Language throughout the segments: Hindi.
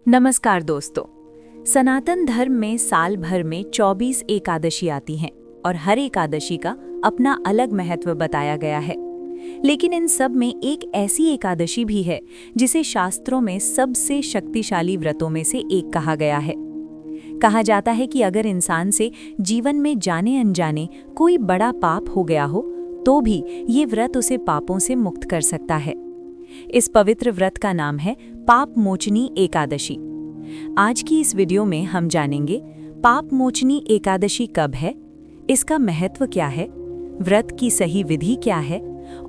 नमस्कार दोस्तों। सनातन धर्म में साल भर में 24 एकादशी आती हैं और हर एकादशी का अपना अलग महत्व बताया गया है। लेकिन इन सब में एक ऐसी एकादशी भी है जिसे शास्त्रों में सबसे शक्तिशाली व्रतों में से एक कहा गया है। कहा जाता है कि अगर इंसान से जीवन में जाने अनजाने कोई बड़ा पाप हो गया हो तो भी ये व्रत उसे पापों से मुक्त कर सकता है। इस पवित्र व्रत का नाम है पाप मोचनी एकादशी। आज की इस वीडियो में हम जानेंगे पाप मोचनी एकादशी कब है, इसका महत्व क्या है, व्रत की सही विधि क्या है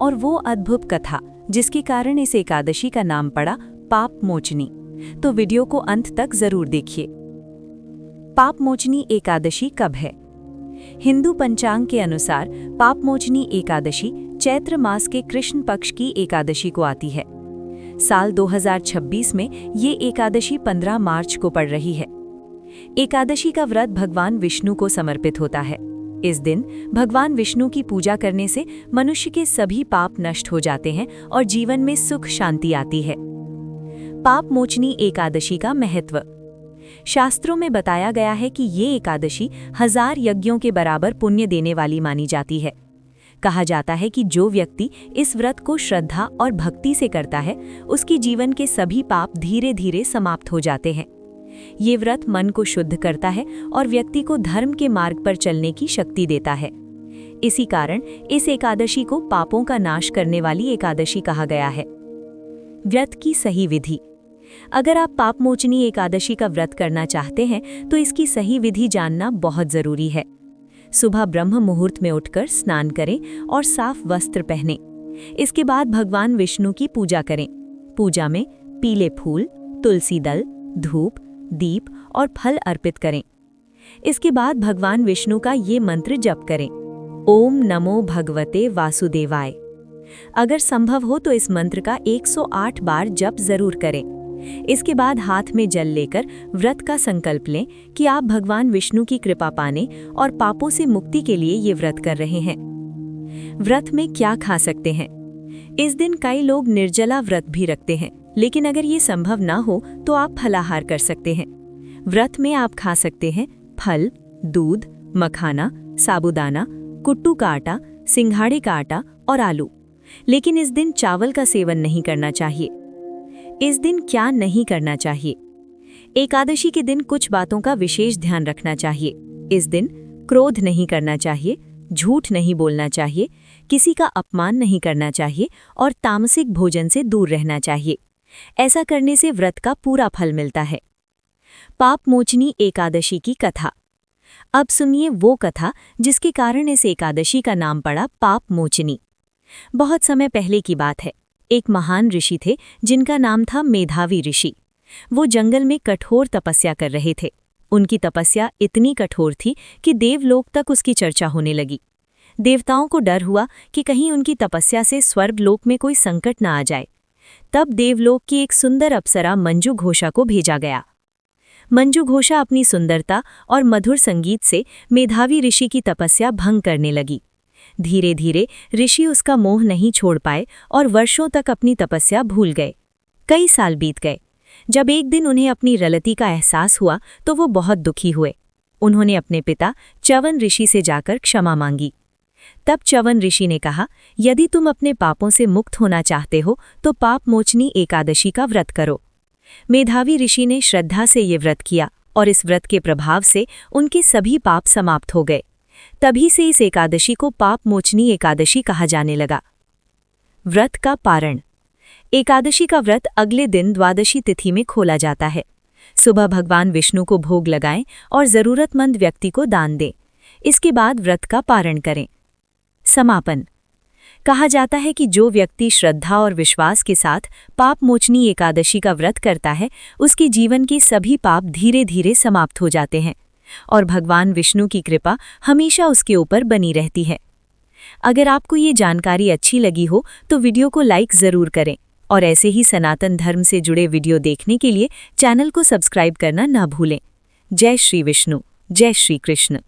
और वो अद्भुत कथा जिसके कारण इस एकादशी का नाम पड़ा पाप मोचनी। तो वीडियो को अंत तक जरूर देखिए। पाप मोचनी एकादशी कब है? हिंदू पंचांग के अनुसार पाप मोचनी एकादशी चैत्र मास के कृष्ण पक्ष की एकादशी को आती है। साल 2026 में ये एकादशी 15 मार्च को पड़ रही है। एकादशी का व्रत भगवान विष्णु को समर्पित होता है। इस दिन भगवान विष्णु की पूजा करने से मनुष्य के सभी पाप नष्ट हो जाते हैं और जीवन में सुख शांति आती है। पाप मोचनी एकादशी का महत्व। शास्त्रों में बताया गया है कि ये एकादशी 1000 यज्ञों के बराबर पुण्य देने वाली मानी जाती है। कहा जाता है कि जो व्यक्ति इस व्रत को श्रद्धा और भक्ति से करता है उसकी जीवन के सभी पाप धीरे धीरे समाप्त हो जाते हैं। ये व्रत मन को शुद्ध करता है और व्यक्ति को धर्म के मार्ग पर चलने की शक्ति देता है। इसी कारण इस एकादशी को पापों का नाश करने वाली एकादशी कहा गया है। व्रत की सही विधि। अगर आप पाप मोचनी एकादशी का व्रत करना चाहते हैं तो इसकी सही विधि जानना बहुत जरूरी है। सुबह ब्रह्म मुहूर्त में उठकर स्नान करें और साफ वस्त्र पहनें। इसके बाद भगवान विष्णु की पूजा करें। पूजा में पीले फूल, तुलसी दल, धूप, दीप और फल अर्पित करें। इसके बाद भगवान विष्णु का ये मंत्र जप करें, ओम नमो भगवते वासुदेवाय। अगर संभव हो तो इस मंत्र का 108 बार जप जरूर करें। इसके बाद हाथ में जल लेकर व्रत का संकल्प लें कि आप भगवान विष्णु की कृपा पाने और पापों से मुक्ति के लिए ये व्रत कर रहे हैं। व्रत में क्या खा सकते हैं? इस दिन कई लोग निर्जला व्रत भी रखते हैं, लेकिन अगर ये संभव ना हो तो आप फलाहार कर सकते हैं। व्रत में आप खा सकते हैं फल, दूध, मखाना, साबूदाना, कुट्टू का आटा, सिंघाड़े का आटा और आलू। लेकिन इस दिन चावल का सेवन नहीं करना चाहिए। इस दिन क्या नहीं करना चाहिए? एकादशी के दिन कुछ बातों का विशेष ध्यान रखना चाहिए। इस दिन क्रोध नहीं करना चाहिए, झूठ नहीं बोलना चाहिए, किसी का अपमान नहीं करना चाहिए और तामसिक भोजन से दूर रहना चाहिए। ऐसा करने से व्रत का पूरा फल मिलता है। पाप मोचनी एकादशी की कथा। अब सुनिए वो कथा जिसके कारण इस एकादशी का नाम पड़ा पाप मोचनी। बहुत समय पहले की बात है। एक महान ऋषि थे जिनका नाम था मेधावी ऋषि। वो जंगल में कठोर तपस्या कर रहे थे। उनकी तपस्या इतनी कठोर थी कि देवलोक तक उसकी चर्चा होने लगी। देवताओं को डर हुआ कि कहीं उनकी तपस्या से स्वर्गलोक में कोई संकट न आ जाए। तब देवलोक की एक सुंदर अप्सरा मंजू घोषा को भेजा गया। मंजू घोषा अपनी सुंदरता और मधुर संगीत से मेधावी ऋषि की तपस्या भंग करने लगी। धीरे धीरे ऋषि उसका मोह नहीं छोड़ पाए और वर्षों तक अपनी तपस्या भूल गए। कई साल बीत गए। जब एक दिन उन्हें अपनी गलती का एहसास हुआ तो वो बहुत दुखी हुए। उन्होंने अपने पिता च्यवन ऋषि से जाकर क्षमा मांगी। तब च्यवन ऋषि ने कहा, यदि तुम अपने पापों से मुक्त होना चाहते हो तो पाप मोचनी एकादशी का व्रत करो। मेधावी ऋषि ने श्रद्धा से ये व्रत किया और इस व्रत के प्रभाव से उनके सभी पाप समाप्त हो गए। तभी से इस एकादशी को पाप मोचनी एकादशी कहा जाने लगा। व्रत का पारण। एकादशी का व्रत अगले दिन द्वादशी तिथि में खोला जाता है। सुबह भगवान विष्णु को भोग लगाएं और जरूरतमंद व्यक्ति को दान दें। इसके बाद व्रत का पारण करें। समापन। कहा जाता है कि जो व्यक्ति श्रद्धा और विश्वास के साथ पाप मोचनी एकादशी का व्रत करता है उसके जीवन के सभी पाप धीरे धीरे समाप्त हो जाते हैं और भगवान विष्णु की कृपा हमेशा उसके ऊपर बनी रहती है। अगर आपको ये जानकारी अच्छी लगी हो तो वीडियो को लाइक ज़रूर करें और ऐसे ही सनातन धर्म से जुड़े वीडियो देखने के लिए चैनल को सब्सक्राइब करना ना भूलें। जय श्री विष्णु, जय श्री कृष्ण।